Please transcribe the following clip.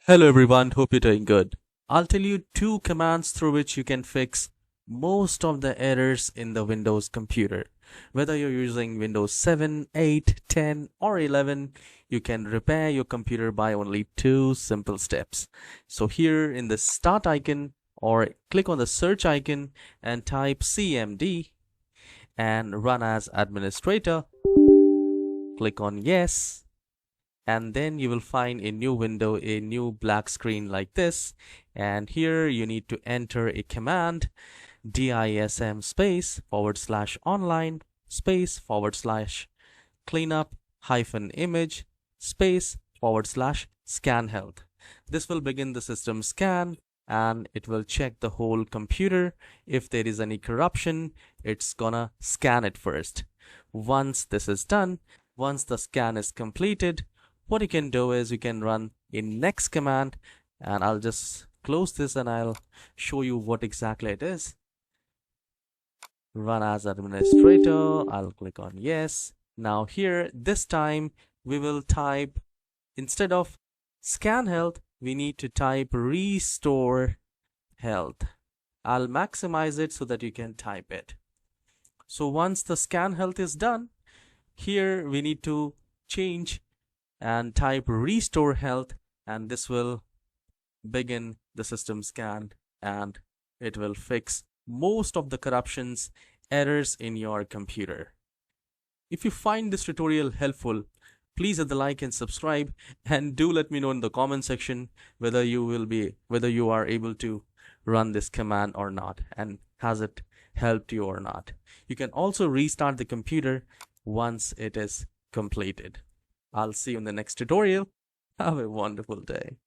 Hello everyone, hope you're doing good. I'll tell you two commands through which you can fix most of the errors in the Windows computer. Whether you're using Windows 7, 8, 10 or 11, you can repair your computer by only two simple steps. So here in the start icon or click on the search icon and type CMD and run as administrator. Click on yes. And then you will find a new window, a new black screen like this. And here you need to enter a command, DISM space /online space / cleanup -image space / ScanHealth. This will begin the system scan and it will check the whole computer. If there is any corruption, it's gonna scan it first. Once this is done, once the scan is completed, what you can do is you can run a next command, and I'll just close this and I'll show you what exactly it is. Run as administrator. I'll click on yes. Now here, this time we will type, instead of ScanHealth, we need to type Restorehealth. I'll maximize it so that you can type it. So once the ScanHealth is done, here we need to change and type Restorehealth, and this will begin the system scan and it will fix most of the corruptions, errors in your computer. If you find this tutorial helpful, please hit the like and subscribe, and do let me know in the comment section whether you are able to run this command or not, and has it helped you or not. You can also restart the computer once it is completed. I'll see you in the next tutorial. Have a wonderful day.